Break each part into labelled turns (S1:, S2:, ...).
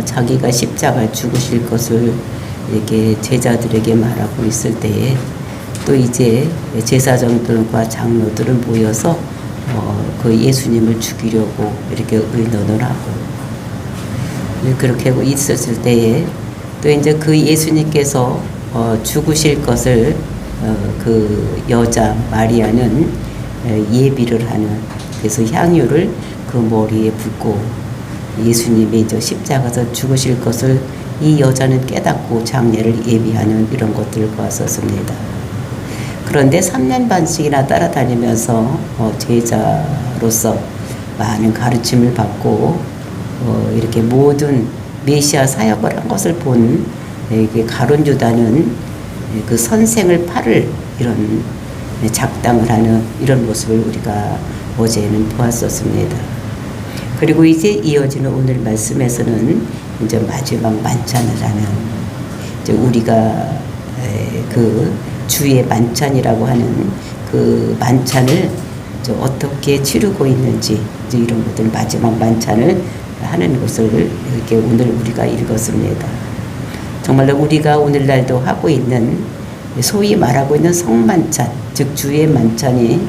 S1: 자기가 십자가 죽으실 것을 이렇게 제자들에게 말하고 있을 때에 또 이제 제사장들과 장로들은 모여서 그 예수님을 죽이려고 이렇게 의논을 하고 그렇게 하고 있었을 때에 또 이제 그 예수님께서 죽으실 것을 그 여자 마리아는 예비를 하는, 그래서 향유를 그 머리에 붓고 예수님이 이제 십자가에서 죽으실 것을 이 여자는 깨닫고 장례를 예비하는 이런 것들을 보았었습니다. 그런데 3년 반씩이나 따라다니면서 제자로서 많은 가르침을 받고 이렇게 모든 메시아 사역을 한 것을 본 가룟 유다는 그 선생을 팔을 이런 작당을 하는 이런 모습을 우리가 어제는 보았었습니다. 그리고 이제 이어지는 오늘 말씀에서는 이제 마지막 만찬을 하는, 이제 우리가 그 주의 만찬이라고 하는 그 만찬을 어떻게 치르고 있는지 이제 이런 것들 마지막 만찬을 하는 것을 이렇게 오늘 우리가 읽었습니다. 정말로 우리가 오늘날도 하고 있는 소위 말하고 있는 성만찬, 즉 주의 만찬이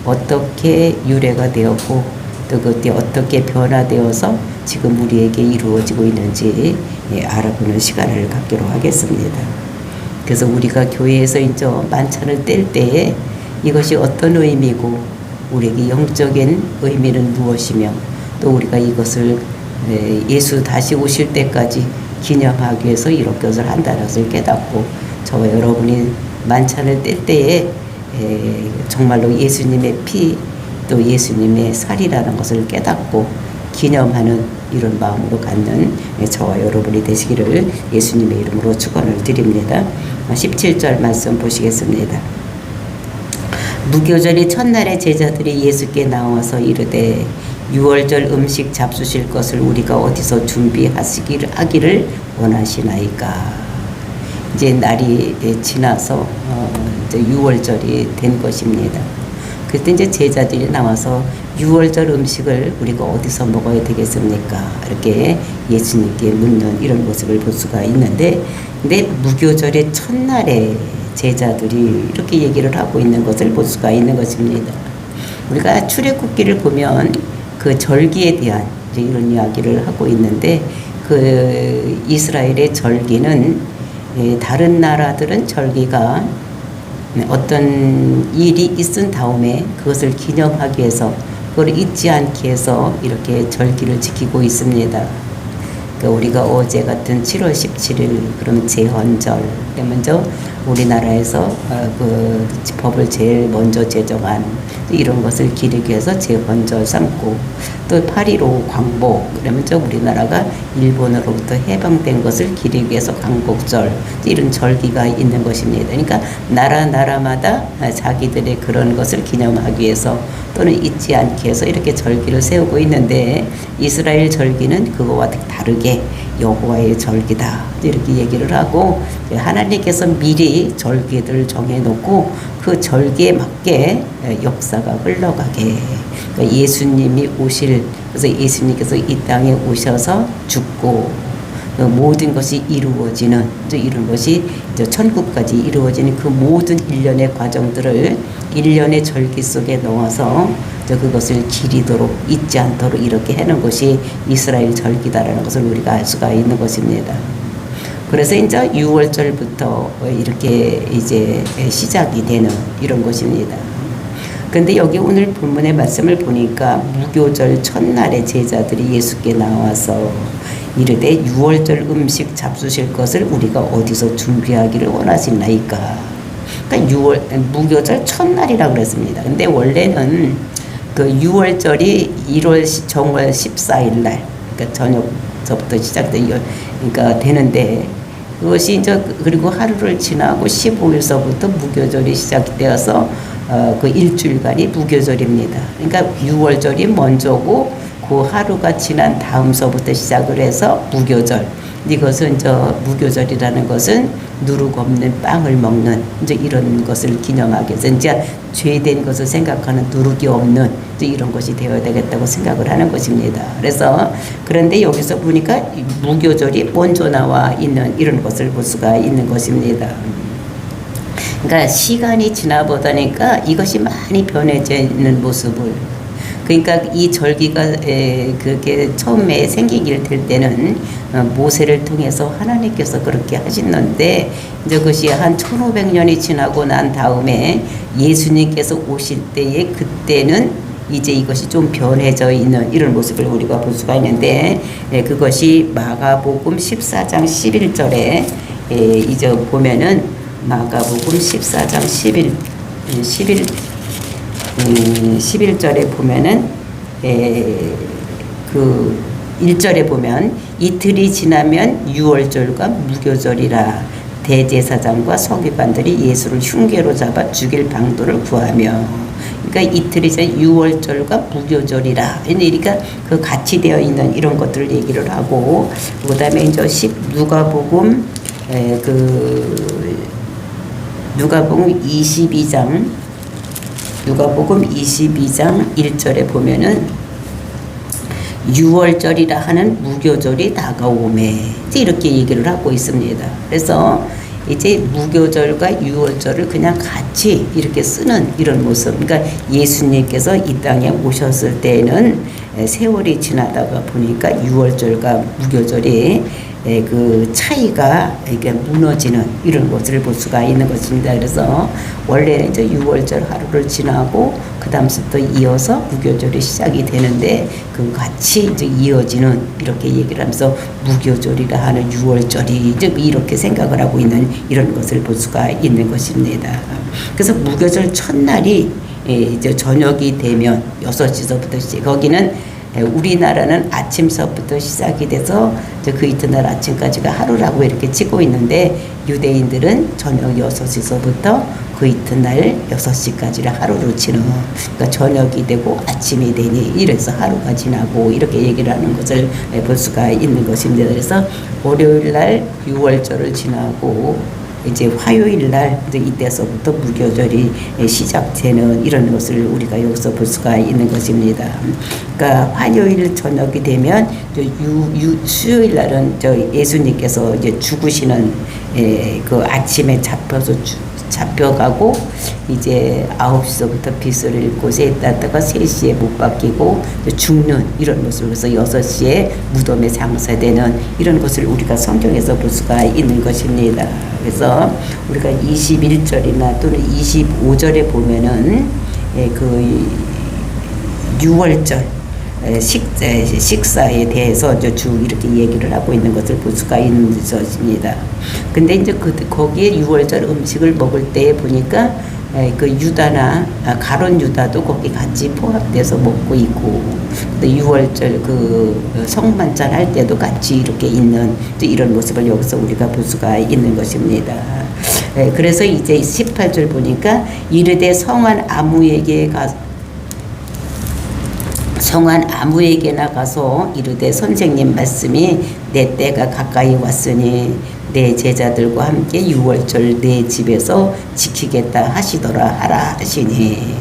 S1: 어떻게 유래가 되었고 또 그때 어떻게 변화되어서 지금 우리에게 이루어지고 있는지 알아보는 시간을 갖기로 하겠습니다. 그래서 우리가 교회에서 이제 만찬을 뗄 때에 이것이 어떤 의미고 우리에게 영적인 의미는 무엇이며 또 우리가 이것을 예수 다시 오실 때까지 기념하기 위해서 이런 것을 한다는 것을 깨닫고 저와 여러분이 만찬을 뗄 때에 정말로 예수님의 피 또 예수님의 살이라는 것을 깨닫고 기념하는 이런 마음으로 갖는 저와 여러분이 되시기를 예수님의 이름으로 축원을 드립니다. 17절 말씀 보시겠습니다. 무교절이 첫날에 제자들이 예수께 나와서 이르되 유월절 음식 잡수실 것을 우리가 어디서 준비하기를 원하시나이까. 이제 날이 지나서 이제 유월절이 된 것입니다. 그때 이제 제자들이 나와서 유월절 음식을 우리가 어디서 먹어야 되겠습니까? 이렇게 예수님께 묻는 이런 모습을 볼 수가 있는데, 근데 무교절의 첫날에 제자들이 이렇게 얘기를 하고 있는 것을 볼 수가 있는 것입니다. 우리가 출애굽기를 보면 그 절기에 대한 이제 이런 이야기를 하고 있는데, 그 이스라엘의 절기는 다른 나라들은 절기가 어떤 일이 있은 다음에 그것을 기념하기 위해서 그걸 잊지 않기 위해서 이렇게 절기를 지키고 있습니다. 그러니까 우리가 어제 같은 7월 17일 그러면 제헌절, 먼저 우리나라에서 그 법을 제일 먼저 제정한 이런 것을 기리기 위해서 제헌절 삼고, 또 8.15 광복, 그러면 우리나라가 일본으로부터 해방된 것을 기리기 위해서 광복절, 이런 절기가 있는 것입니다. 그러니까 나라마다 자기들의 그런 것을 기념하기 위해서 또는 잊지 않기 위해서 이렇게 절기를 세우고 있는데, 이스라엘 절기는 그거와 다르게 여호와의 절기다 이렇게 얘기를 하고, 하나님께서 미리 절기들을 정해놓고 그 절기에 맞게 역사가 흘러가게, 그러니까 예수님이 그래서 예수님께서 이 땅에 오셔서 죽고 그 모든 것이 이루어지는 이런 것이 이제 천국까지 이루어지는 그 모든 일련의 과정들을 일련의 절기 속에 넣어서 그것을 기리도록 잊지 않도록 이렇게 해놓은 것이 이스라엘 절기다라는 것을 우리가 알 수가 있는 것입니다. 그래서 이제 6월절부터 이렇게 이제 시작이 되는 이런 것입니다. 그런데 여기 오늘 본문의 말씀을 보니까 무교절 첫날에 제자들이 예수께 나와서 이르되 6월절 음식 잡수실 것을 우리가 어디서 준비하기를 원하시나이까. 그러니까 무교절 첫날이라고 그랬습니다. 근데 원래는 그 6월절이 1월 정월 14일 날, 그러니까 저녁서부터 그러니까 되는데, 그것이 이제 그리고 하루를 지나고 15일서부터 무교절이 시작되어서 그 일주일간이 무교절입니다. 그러니까 6월절이 먼저고 그 하루가 지난 다음서부터 시작을 해서 무교절, 이것은 무교절이라는 것은 누룩 없는 빵을 먹는 이제 이런 것을 기념하기 위해서 이제 죄된 것을 생각하는 누룩이 없는 이제 이런 것이 되어야 되겠다고 생각을 하는 것입니다. 그래서 그런데 여기서 보니까 무교절이 먼저 나와 있는 이런 것을 볼 수가 있는 것입니다. 그러니까 시간이 지나보다니까 이것이 많이 변해져 있는 모습을, 그러니까 이 절기가 그게 처음에 생기게 될 때는 모세를 통해서 하나님께서 그렇게 하시는데 이제 그것이 한 1500년이 지나고 난 다음에 예수님께서 오실 때에 그때는 이제 이것이 좀 변해져 있는 이런 모습을 우리가 볼 수가 있는데 그것이 마가복음 14장 11절에 이제 보면은 마가복음 14장 11절에 보면은 그 1절에 보면 이틀이 지나면 유월절과 무교절이라 대제사장과 서기관들이 예수를 흉계로 잡아 죽일 방도를 구하며, 그러니까 이틀이 지나 유월절과 무교절이라, 그러니까 그 같이 되어 있는 이런 것들을 얘기를 하고, 그다음에 이제 누가복음 22장 1절에 보면은 유월절이라 하는 무교절이 다가오매 이렇게 얘기를 하고 있습니다. 그래서 이제 무교절과 유월절을 그냥 같이 이렇게 쓰는 이런 모습. 그러니까 예수님께서 이 땅에 오셨을 때는 세월이 지나다가 보니까 유월절과 무교절이 그 차이가 이게 무너지는 이런 것을 볼 수가 있는 것입니다. 그래서 원래는 이제 유월절 하루를 지나고 그 다음부터 이어서 무교절이 시작이 되는데 그 같이 이제 이어지는 이렇게 얘기를 하면서 무교절이라 하는 유월절이 이제 이렇게 생각을 하고 있는 이런 것을 볼 수가 있는 것입니다. 그래서 무교절 첫날이 이제 저녁이 되면 6시서부터 시작, 거기는 우리나라는 아침서부터 시작이 돼서 그 이튿날 아침까지가 하루라고 이렇게 치고 있는데 유대인들은 저녁 6시서부터 그 이튿날 6시까지를 하루로 치는, 그러니까 저녁이 되고 아침이 되니 이래서 하루가 지나고 이렇게 얘기를 하는 것을 볼 수가 있는 것입니다. 그래서 월요일날 유월절을 지나고 이제 화요일날 이제 이때서부터 무교절이 시작되는 이런 것을 우리가 여기서 볼 수가 있는 것입니다. 그러니까 화요일 저녁이 되면 수요일날은 예수님께서 이제 죽으시는 그 아침에 잡혀가고 이제 9시서부터 빗을 곳에 있다가 3시에 못 박히고 죽는 이런 모습을, 그래서 6시에 무덤에 장사되는 이런 것을 우리가 성경에서 볼 수가 있는 것입니다. 그래서 우리가 21절이나 또는 25절에 보면은 그 유월절 식사에 대해서 쭉 이렇게 얘기를 하고 있는 것을 볼 수가 있는 것입니다. 근데 이제 거기에 유월절 음식을 먹을 때 보니까 그 유다나 가론 유다도 거기 같이 포함돼서 먹고 있고, 또 유월절 그 성만찬 할 때도 같이 이렇게 있는 이런 모습을 여기서 우리가 볼 수가 있는 것입니다. 그래서 이제 18절 보니까 이르되 성한 아무에게나 가서 이르되 선생님 말씀이 내 때가 가까이 왔으니 내 제자들과 함께 유월절 내 집에서 지키겠다 하시더라 하라 하시니,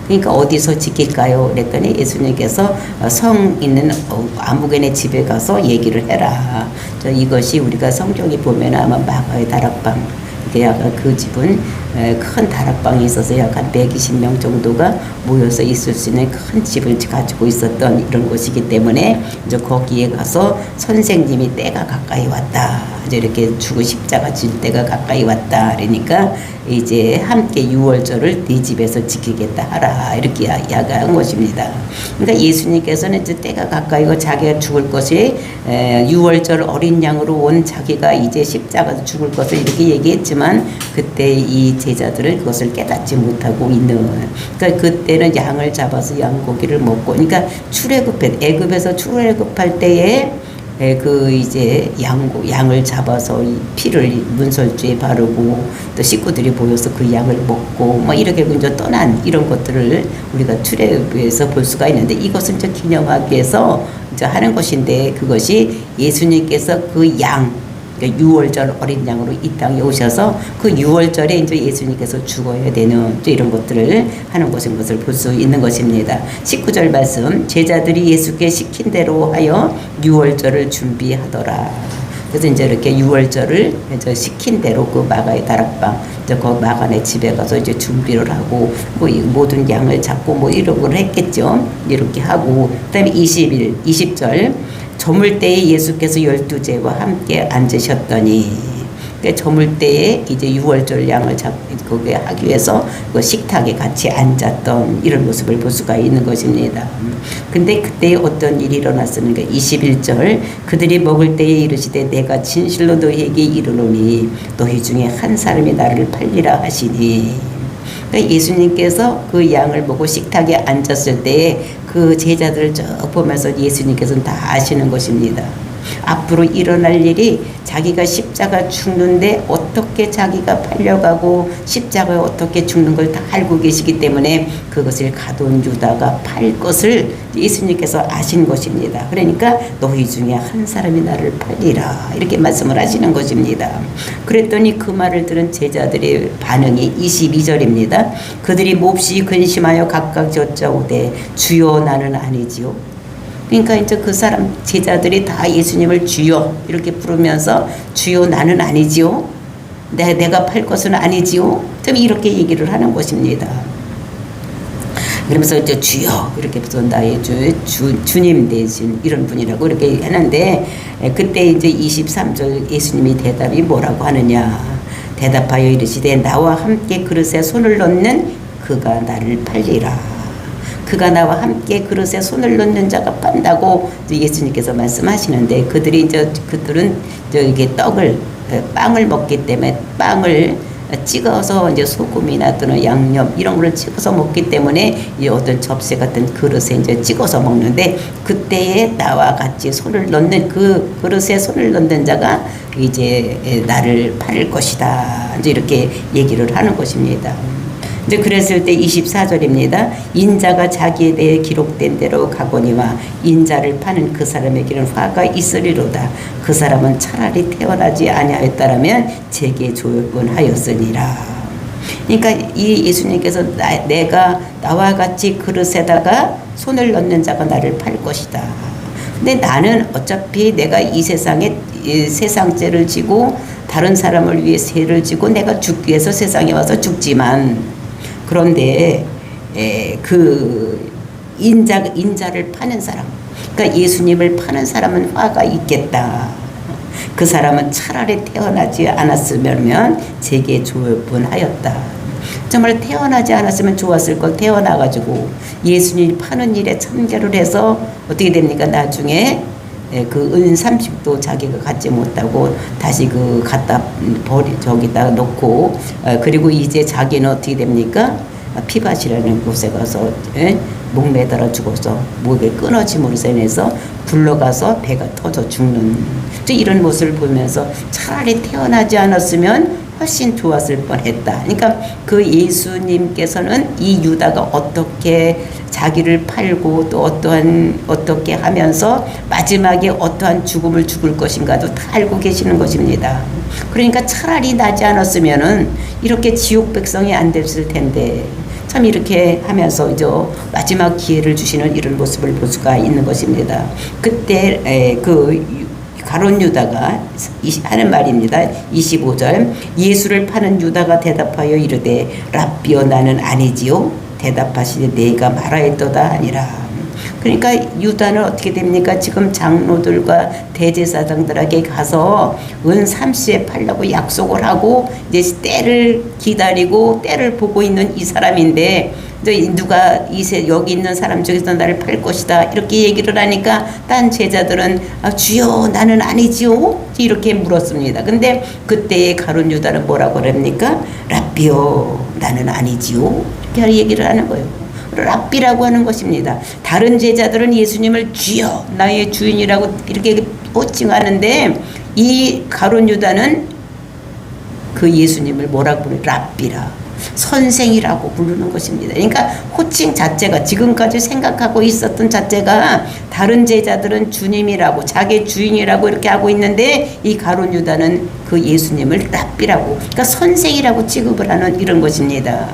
S1: 그러니까 어디서 지킬까요? 그랬더니 예수님께서 성 있는 아무개네 집에 가서 얘기를 해라. 이것이 우리가 성경에 보면 아마 마가의 다락방, 약간 그 집은 큰 다락방이 있어서 약 한 120명 정도가 모여서 있을 수 있는 큰 집을 가지고 있었던 이런 곳이기 때문에 이제 거기에 가서 선생님이 때가 가까이 왔다, 이제 이렇게 죽은 십자가 질 때가 가까이 왔다, 그러니까 이제 함께 유월절을 네 집에서 지키겠다 하라, 이렇게 이야기한 것입니다. 그러니까 예수님께서는 이제 때가 가까이 고 자기가 죽을 것이 유월절 어린 양으로 온 자기가 이제 십자가에서 죽을 것을 이렇게 얘기했지만 그때 이 제자들은 그것을 깨닫지 못하고 있는, 그러니까 그때는 양을 잡아서 양고기를 먹고, 그러니까 애굽에서 출애굽할 때에 그 이제 양을 잡아서 이 피를 문설주에 바르고 또 식구들이 모여서 그 양을 먹고 뭐 이렇게 이제 떠난 이런 것들을 우리가 출애굽에서 볼 수가 있는데, 이것은 이제 기념하기 위해서 이제 하는 것인데, 그것이 예수님께서 그 양, 그러니까 유월절 어린 양으로 이 땅에 오셔서 그 유월절에 이제 예수님께서 죽어야 되는 이런 것들을 하는 것인 것을 볼 수 있는 것입니다. 19절 말씀, 제자들이 예수께 시킨 대로 하여 유월절을 준비하더라. 그래서 이제 이렇게 유월절을 이제 시킨 대로 그 마가의 다락방, 이제 그 마가네 집에 가서 이제 준비를 하고 뭐 모든 양을 잡고 뭐 이런 걸 했겠죠. 이렇게 하고, 그다음에 20절, 저물 때에 예수께서 12제와 함께 앉으셨더니, 그러니까 저물 때에 이제 유월절 양을 거기에 하기 위해서 그 식탁에 같이 앉았던 이런 모습을 볼 수가 있는 것입니다. 근데 그때 어떤 일이 일어났습니까? 21절, 그들이 먹을 때에 이르시되 내가 진실로 너희에게 이르노니 너희 중에 한 사람이 나를 팔리라 하시니. 그러니까 예수님께서 그 양을 보고 식탁에 앉았을 때에 그 제자들을 쭉 보면서 예수님께서는 다 아시는 것입니다. 앞으로 일어날 일이, 자기가 십자가 죽는데 어떻게 자기가 팔려가고 십자가에 어떻게 죽는 걸 다 알고 계시기 때문에 그것을 가돈 유다가 팔 것을 예수님께서 아신 것입니다. 그러니까 너희 중에 한 사람이 나를 팔리라 이렇게 말씀을 하시는 것입니다. 그랬더니 그 말을 들은 제자들의 반응이 22절입니다. 그들이 몹시 근심하여 각각 여짜오되 주여 나는 아니지요. 그러니까 이제 그 사람 제자들이 다 예수님을 주여 이렇게 부르면서 주여 나는 아니지요. 내가 팔 것은 아니지요. 좀 이렇게 얘기를 하는 것입니다. 그러면서 이제 주여 이렇게 해서 나의 주님 대신 이런 분이라고 이렇게 하는데, 그때 이제 23절 예수님이 대답이 뭐라고 하느냐. 대답하여 이르시되 나와 함께 그릇에 손을 넣는 그가 나를 팔리라. 그가 나와 함께 그릇에 손을 넣는 자가 판다고 예수님께서 말씀하시는데, 그들은 이게 빵을 먹기 때문에 빵을 찍어서 이제 소금이나 또는 양념 이런 걸 찍어서 먹기 때문에 이 어떤 접시 같은 그릇에 이제 찍어서 먹는데, 그때에 나와 같이 손을 넣는 그 그릇에 손을 넣는 자가 이제 나를 팔 것이다. 이제 이렇게 얘기를 하는 것입니다. 이제 그랬을 때 24절입니다. 인자가 자기에 대해 기록된 대로 가거니와 인자를 파는 그 사람에게는 화가 있으리로다. 그 사람은 차라리 태어나지 아니하였다라면 제게 조용권 하였으니라. 그러니까 이 예수님께서 내가 나와 같이 그릇에다가 손을 넣는 자가 나를 팔 것이다. 근데 나는 어차피 내가 이 세상에 세상죄를 지고 다른 사람을 위해 죄를 지고 내가 죽기 위해서 세상에 와서 죽지만, 그런데 그 인자를 파는 사람, 그러니까 예수님을 파는 사람은 화가 있겠다. 그 사람은 차라리 태어나지 않았으면 제게 좋을 뻔하였다. 정말 태어나지 않았으면 좋았을 걸 태어나가지고 예수님 파는 일에 참여를 해서 어떻게 됩니까? 나중에 그 은 30도 자기가 갖지 못하고 다시 그 갖다 저기다 놓고, 그리고 이제 자기는 어떻게 됩니까? 피밭이라는 곳에 가서 목 매달아 죽어서 목에 끊어짐으로 인해서 굴러가서 배가 터져 죽는 이런 모습을 보면서 차라리 태어나지 않았으면 훨씬 좋았을 뻔했다. 그러니까 그 예수님께서는 이 유다가 어떻게 자기를 팔고 또 어떻게 하면서 마지막에 어떠한 죽음을 죽을 것인가도 다 알고 계시는 것입니다. 그러니까 차라리 나지 않았으면은 이렇게 지옥 백성이 안 됐을 텐데, 참 이렇게 하면서 이제 마지막 기회를 주시는 이런 모습을 볼 수가 있는 것입니다. 그때 가룟 유다가 하는 말입니다. 25절, 예수를 파는 유다가 대답하여 이르되 랍비여 나는 아니지요. 대답하시되 내가 말하였도다 하니라. 그러니까 유다는 어떻게 됩니까? 지금 장로들과 대제사장들에게 가서 은 30에 팔라고 약속을 하고 이제 때를 기다리고 때를 보고 있는 이 사람인데, 누가 여기 있는 사람 중에서 나를 팔 것이다 이렇게 얘기를 하니까 딴 제자들은 주여 나는 아니지요 이렇게 물었습니다. 근데 그때의 가룟 유다는 뭐라고 그럽니까? 랍비요 나는 아니지요 이렇게 얘기를 하는 거예요. 랍비라고 하는 것입니다. 다른 제자들은 예수님을 주여 나의 주인이라고 이렇게 호칭하는데 이 가룟 유다는 그 예수님을 뭐라고 부르는 랍비라 선생이라고 부르는 것입니다. 그러니까 호칭 자체가 지금까지 생각하고 있었던 자체가 다른 제자들은 주님이라고 자기 주인이라고 이렇게 하고 있는데 이 가룟 유다는 그 예수님을 랍비라고 그러니까 선생이라고 취급을 하는 이런 것입니다.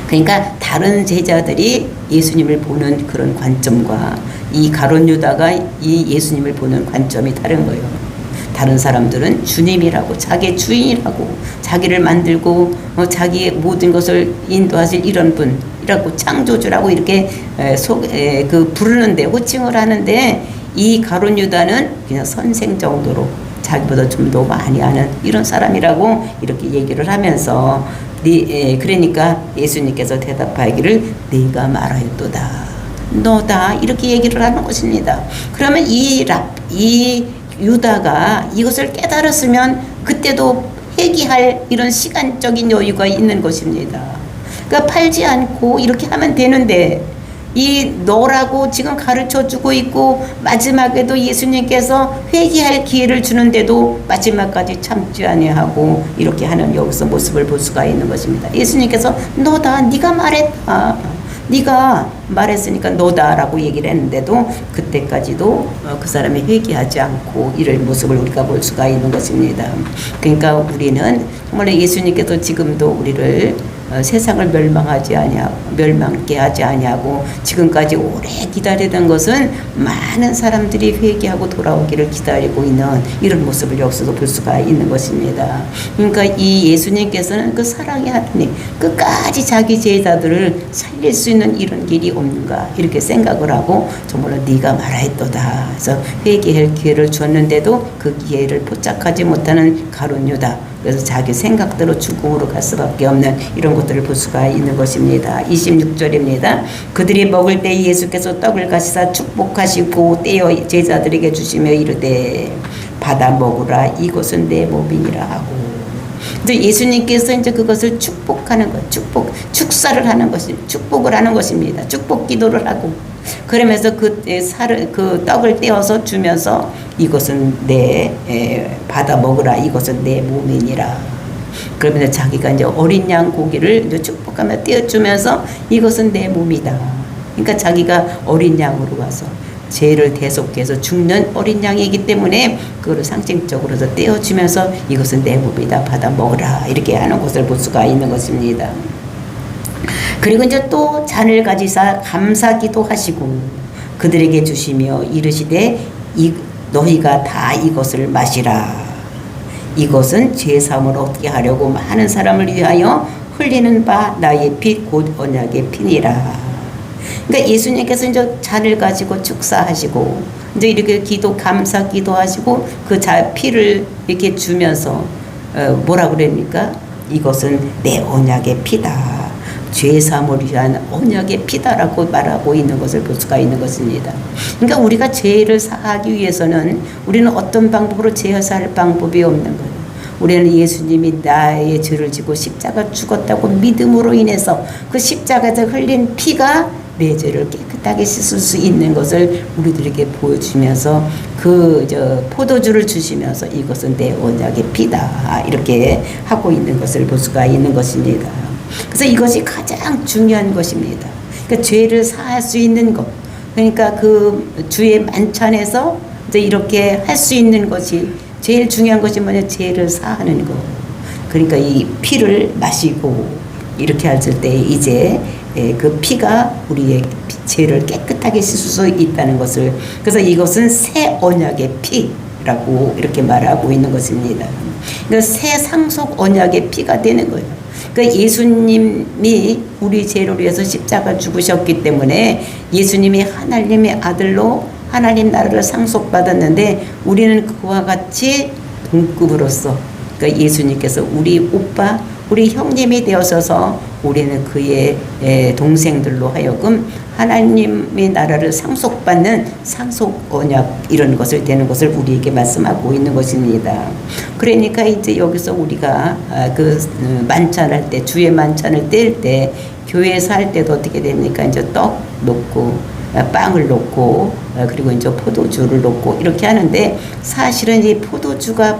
S1: 그러니까 다른 제자들이 예수님을 보는 그런 관점과 이 가룟 유다가 이 예수님을 보는 관점이 다른 거예요. 다른 사람들은 주님이라고 자기 주인이라고 자기를 만들고 자기의 모든 것을 인도하실 이런 분이라고 창조주라고 이렇게 부르는데 호칭을 하는데 이 가룟 유다는 그냥 선생 정도로 자기보다 좀 더 많이 아는 이런 사람이라고 이렇게 얘기를 하면서 그러니까 예수님께서 대답하기를 네가 말하였도다 너다 이렇게 얘기를 하는 것입니다. 그러면 이 유다가 이것을 깨달았으면 그때도 회개할 이런 시간적인 여유가 있는 것입니다. 그러니까 팔지 않고 이렇게 하면 되는데 이 너라고 지금 가르쳐 주고 있고 마지막에도 예수님께서 회개할 기회를 주는데도 마지막까지 참지 아니하고 이렇게 하는 여기서 모습을 볼 수가 있는 것입니다. 예수님께서 너다 네가 말했다 네가 말했으니까 너다라고 얘기를 했는데도 그때까지도 그 사람이 회개하지 않고 이런 모습을 우리가 볼 수가 있는 것입니다. 그러니까 우리는 정말 예수님께서 지금도 우리를 세상을 멸망케 하지 아니하고 지금까지 오래 기다리던 것은 많은 사람들이 회개하고 돌아오기를 기다리고 있는 이런 모습을 여기서도 볼 수가 있는 것입니다. 그러니까 이 예수님께서는 그 사랑의 하나님 끝까지 자기 제자들을 살릴 수 있는 이런 길이 없는가 이렇게 생각을 하고 정말로 네가 말하였도다. 그래서 회개할 기회를 줬는데도 그 기회를 포착하지 못하는 가룟 유다. 그래서 자기 생각대로 죽음으로 갈 수밖에 없는 이런 것들을 볼 수가 있는 것입니다. 26절입니다. 그들이 먹을 때 예수께서 떡을 가시사 축복하시고 떼어 제자들에게 주시며 이르되 받아 먹으라 이것은 내 몸이니라 하고 이제 예수님께서 이제 그것을 축복하는 것, 축사를 하는 것이 축복을 하는 것입니다. 축복 기도를 하고 그러면서 그 떡을 떼어서 주면서 이것은 받아 먹으라 이것은 내 몸이니라. 그러면서 자기가 이제 어린 양 고기를 이제 축복하며 떼어주면서 이것은 내 몸이다. 그러니까 자기가 어린 양으로 가서 죄를 대속해서 죽는 어린 양이기 때문에 그거를 상징적으로서 떼어주면서 이것은 내 몸이다 받아 먹으라 이렇게 하는 것을 볼 수가 있는 것입니다. 그리고 이제 또 잔을 가지사 감사기도 하시고 그들에게 주시며 이르시되 너희가 다 이것을 마시라. 이것은 죄사함을 얻게 하려고 많은 사람을 위하여 흘리는 바 나의 피 곧 언약의 피니라. 그러니까 예수님께서 이제 잔을 가지고 축사하시고 이제 이렇게 감사 기도하시고 그 피를 이렇게 주면서 뭐라 그럽니까? 이것은 내 언약의 피다. 죄사함을 위한 언약의 피다라고 말하고 있는 것을 볼 수가 있는 것입니다. 그러니까 우리가 죄를 사하기 위해서는 우리는 어떤 방법으로 죄를 사할 방법이 없는 거예요. 우리는 예수님이 나의 죄를 지고 십자가 죽었다고 믿음으로 인해서 그 십자가에서 흘린 피가 내 죄를 깨끗하게 씻을 수 있는 것을 우리들에게 보여주면서 포도주를 주시면서 이것은 내 언약의 피다 이렇게 하고 있는 것을 볼 수가 있는 것입니다. 그래서 이것이 가장 중요한 것입니다. 그러니까 죄를 사할 수 있는 것. 그러니까 그 주의 만찬에서 이제 이렇게 할 수 있는 것이 제일 중요한 것이 뭐냐? 죄를 사하는 것. 그러니까 이 피를 마시고 이렇게 했을 때 이제 그 피가 우리의 죄를 깨끗하게 씻을 수 있다는 것을 그래서 이것은 새 언약의 피라고 이렇게 말하고 있는 것입니다. 그러니까 새 상속 언약의 피가 되는 거예요. 그러니까 예수님이 우리 죄를 위해서 십자가 죽으셨기 때문에 예수님이 하나님의 아들로 하나님 나라를 상속받았는데 우리는 그와 같이 동급으로서 그러니까 예수님께서 우리 오빠 우리 형님이 되어서서 우리는 그의 동생들로 하여금 하나님의 나라를 상속받는 상속 언약 이런 것을 되는 것을 우리에게 말씀하고 있는 것입니다. 그러니까 이제 여기서 우리가 만찬할 때, 주의 만찬을 뗄 때, 교회에서 할 때도 어떻게 됩니까? 이제 떡 놓고 빵을 놓고 그리고 이제 포도주를 놓고 이렇게 하는데, 사실은 이 포도주가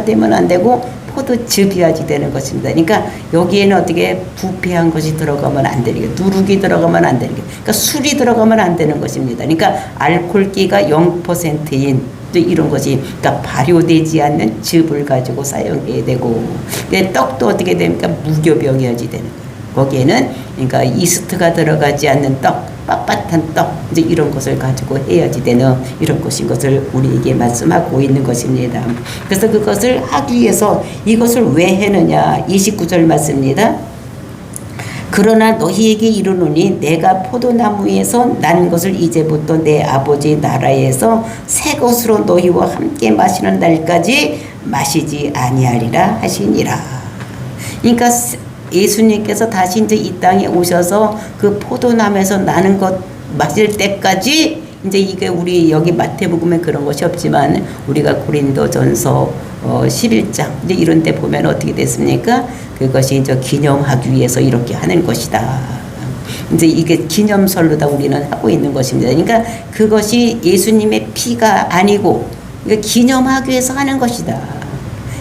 S1: 되면 안 되고 포도즙이야지 되는 것입니다. 그러니까 여기에는 어떻게 부패한 것이 들어가면 안 되는 게, 누룩이 들어가면 안 되는 게, 그러니까 술이 들어가면 안 되는 것입니다. 그러니까 알코올기가 0%인 또 이런 것이, 그러니까 발효되지 않는 즙을 가지고 사용해야 되고, 떡도 어떻게 됩니까? 무교병이야지 되는 거예요. 거기에는 그러니까 이스트가 들어가지 않는 떡, 빳빳한 떡, 이제 이런 것을 가지고 해야지 되는 이런 것인 것을 우리에게 말씀하고 있는 것입니다. 그래서 그것을 하기 위해서 이것을 왜 했느냐? 29절 맞습니다. 그러나 너희에게 이르노니 내가 포도나무에서 난 것을 이제부터 내 아버지 나라에서 새 것으로 너희와 함께 마시는 날까지 마시지 아니하리라 하시니라. 그러니까 예수님께서 다시 이제 이 땅에 오셔서 그 포도나무에서 나는 것 마실 때까지, 이제 이게 우리 여기 마태복음에 그런 것이 없지만 우리가 고린도전서 11장 이제 이런 데 보면 어떻게 됐습니까? 그것이 이제 기념하기 위해서 이렇게 하는 것이다. 이제 이게 기념설로다 우리는 하고 있는 것입니다. 그러니까 그것이 예수님의 피가 아니고 기념하기 위해서 하는 것이다.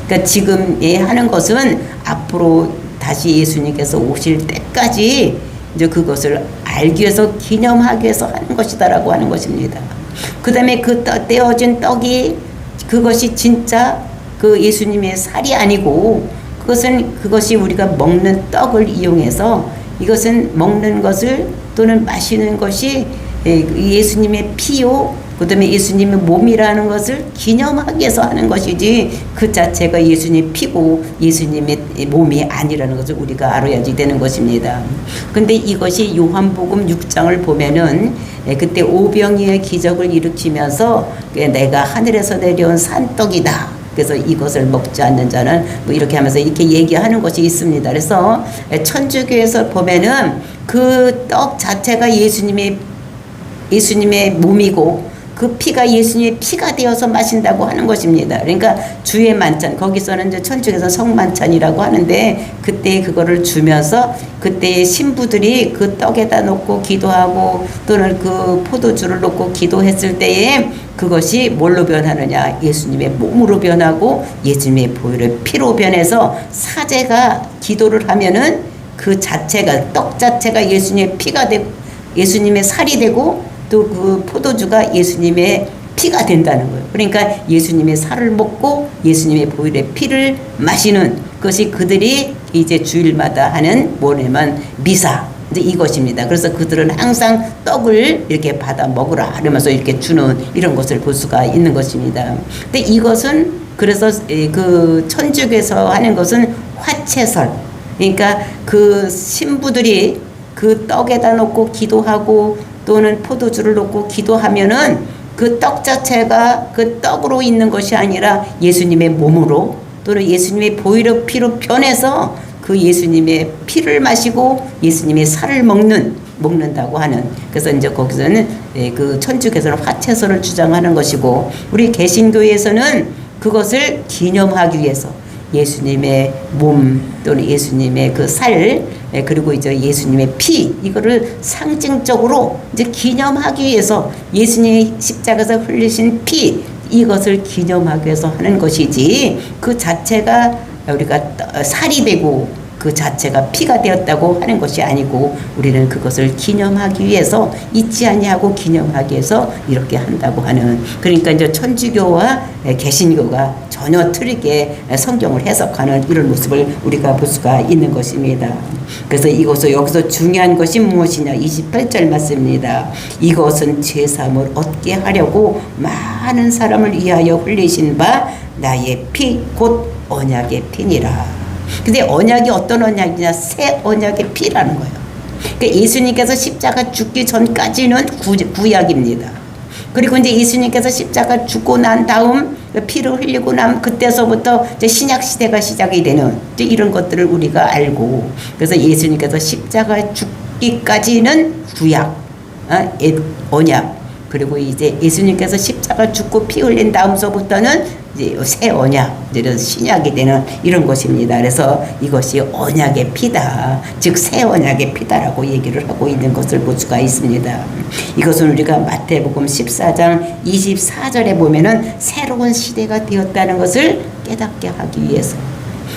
S1: 그러니까 지금 하는 것은 앞으로 다시 예수님께서 오실 때까지 이제 그것을 알기 위해서, 기념하기 위해서 하는 것이다라고 하는 것입니다. 그 다음에 그 떼어진 떡이 그것이 진짜 그 예수님의 살이 아니고, 그것이 우리가 먹는 떡을 이용해서 이것은 먹는 것을 또는 마시는 것이 예수님의 피요, 그 다음에 예수님의 몸이라는 것을 기념하기 위해서 하는 것이지, 그 자체가 예수님의 피고 예수님의 몸이 아니라는 것을 우리가 알아야지 되는 것입니다. 근데 이것이 요한복음 6장을 보면은 그때 오병이의 기적을 일으키면서 내가 하늘에서 내려온 산떡이다, 그래서 이것을 먹지 않는 자는 뭐 이렇게 하면서 이렇게 얘기하는 것이 있습니다. 그래서 천주교에서 보면은 그 떡 자체가 예수님의 몸이고 그 피가 예수님의 피가 되어서 마신다고 하는 것입니다. 그러니까 주의 만찬, 거기서는 이제 천주교에서 성만찬이라고 하는데, 그때 그거를 주면서 그때 신부들이 그 떡에다 놓고 기도하고 또는 그 포도주를 놓고 기도했을 때에 그것이 뭘로 변하느냐? 예수님의 몸으로 변하고 예수님의 보혈의 피로 변해서, 사제가 기도를 하면은 그 자체가, 떡 자체가 예수님의 피가 되고 예수님의 살이 되고 또 그 포도주가 예수님의 피가 된다는 거예요. 그러니까 예수님의 살을 먹고 예수님의 보혈의 피를 마시는 것이 그들이 이제 주일마다 하는 뭐냐면 미사, 이제 이것입니다. 그래서 그들은 항상 떡을 이렇게 받아 먹으라 하면서 이렇게 주는 이런 것을 볼 수가 있는 것입니다. 근데 이것은 그래서 그 천주교에서 하는 것은 화채설, 그러니까 그 신부들이 그 떡에다 놓고 기도하고 또는 포도주를 놓고 기도하면은 그 떡 자체가 그 떡으로 있는 것이 아니라 예수님의 몸으로 또는 예수님의 보혈의 피로 변해서 그 예수님의 피를 마시고 예수님의 살을 먹는다고 하는, 그래서 이제 거기서는 그 천주교에서는 화채설을 주장하는 것이고, 우리 개신교에서는 그것을 기념하기 위해서 예수님의 몸 또는 예수님의 그 살, 그리고 이제 예수님의 피, 이거를 상징적으로 이제 기념하기 위해서 예수님의 십자가에서 흘리신 피, 이것을 기념하기 위해서 하는 것이지, 그 자체가 우리가 살이 되고 그 자체가 피가 되었다고 하는 것이 아니고, 우리는 그것을 기념하기 위해서, 잊지 아니하고 기념하기 위해서 이렇게 한다고 하는, 그러니까 이제 천주교와 개신교가 전혀 틀리게 성경을 해석하는 이런 모습을 우리가 볼 수가 있는 것입니다. 그래서 여기서 중요한 것이 무엇이냐? 28절 말씀입니다. 이것은 제사함을 얻게 하려고 많은 사람을 위하여 흘리신 바 나의 피 곧 언약의 피니라. 근데 언약이 어떤 언약이냐? 새 언약의 피라는 거예요. 그러니까 예수님께서 십자가 죽기 전까지는 구약입니다. 그리고 이제 예수님께서 십자가 죽고 난 다음 피를 흘리고 난 그때서부터 이제 신약 시대가 시작이 되는 이제 이런 것들을 우리가 알고, 그래서 예수님께서 십자가 죽기까지는 구약, 언약, 그리고 이제 예수님께서 십자가 죽고 피 흘린 다음서부터는 이제 새 언약, 이제 신약이 되는 이런 것입니다. 그래서 이것이 언약의 피다, 즉 새 언약의 피다라고 얘기를 하고 있는 것을 볼 수가 있습니다. 이것은 우리가 마태복음 14장 24절에 보면은 새로운 시대가 되었다는 것을 깨닫게 하기 위해서,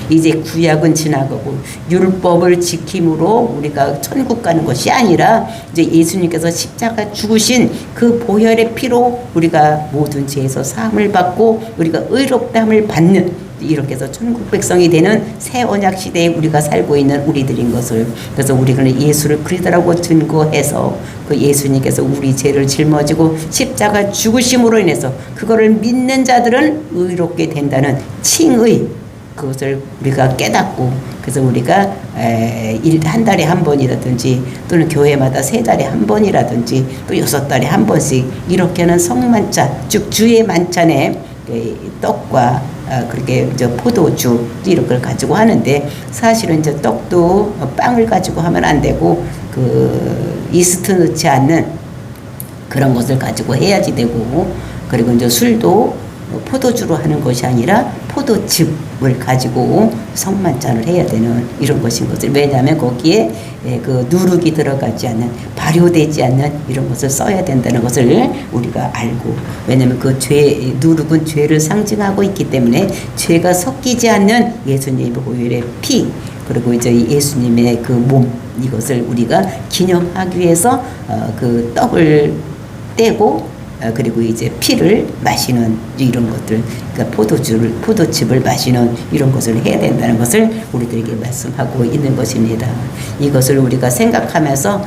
S1: 이제 구약은 지나가고 율법을 지킴으로 우리가 천국 가는 것이 아니라 이제 예수님께서 십자가 죽으신 그 보혈의 피로 우리가 모든 죄에서 사함을 받고 우리가 의롭다함을 받는, 이렇게 해서 천국 백성이 되는 새 언약 시대에 우리가 살고 있는 우리들인 것을, 그래서 우리는 예수를 그리스도라고 증거해서 그 예수님께서 우리 죄를 짊어지고 십자가 죽으심으로 인해서 그거를 믿는 자들은 의롭게 된다는 칭의, 그것을 우리가 깨닫고, 그래서 우리가 한 달에 한 번이라든지 또는 교회마다 3달에 한 번이라든지 또 6달에 한 번씩 이렇게는 성만찬, 즉 주의 만찬에 떡과 그렇게 포도주 이런 걸 가지고 하는데, 사실은 이제 떡도 빵을 가지고 하면 안 되고 그 이스트 넣지 않는 그런 것을 가지고 해야지 되고, 그리고 이제 술도 포도주로 하는 것이 아니라 포도즙을 가지고 성만찬을 해야 되는 이런 것인 것을, 왜냐하면 거기에 그 누룩이 들어가지 않는, 발효되지 않는 이런 것을 써야 된다는 것을 우리가 알고, 왜냐하면 그 누룩은 죄를 상징하고 있기 때문에 죄가 섞이지 않는 예수님의 보혈의 피, 그리고 이제 예수님의 그 몸, 이것을 우리가 기념하기 위해서 그 떡을 떼고 그리고 이제 피를 마시는 이런 것들, 그러니까 포도즙을 마시는 이런 것을 해야 된다는 것을 우리들에게 말씀하고 있는 것입니다. 이것을 우리가 생각하면서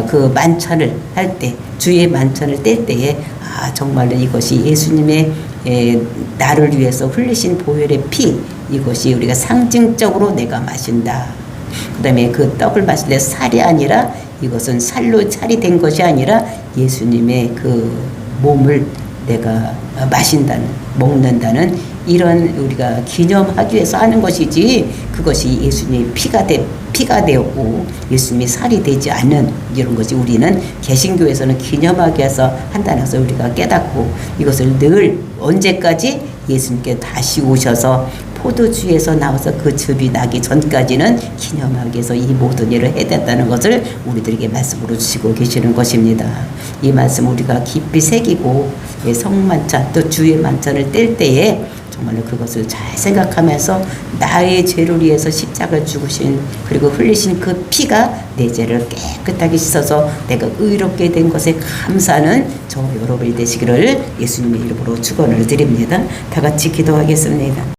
S1: 그 만찬을 할 때, 주의 만찬을 뗄 때에 정말로 이것이 예수님의 나를 위해서 흘리신 보혈의 피, 이것이 우리가 상징적으로 내가 마신다. 그 다음에 그 떡을 마실 때 살이 아니라, 이것은 살로 살이 된 것이 아니라 예수님의 그 몸을 내가 마신다는, 먹는다는 이런 우리가 기념하기 위해서 하는 것이지, 그것이 예수님의 피가 되었고 예수님이 살이 되지 않는 이런 것이 우리는 개신교에서는 기념하기 위해서 한다는 것을 우리가 깨닫고, 이것을 늘 언제까지 예수님께 다시 오셔서 포도주에서 나와서 그 즙이 나기 전까지는 기념하기 위해서 이 모든 일을 해야 된다는 것을 우리들에게 말씀으로 주시고 계시는 것입니다. 이 말씀 우리가 깊이 새기고 성만찬 또 주의 만찬을 뗄 때에 정말로 그것을 잘 생각하면서 나의 죄를 위해서 십자가를 죽으신, 그리고 흘리신 그 피가 내 죄를 깨끗하게 씻어서 내가 의롭게 된 것에 감사하는 저 여러분이 되시기를 예수님의 이름으로 축원을 드립니다. 다 같이 기도하겠습니다.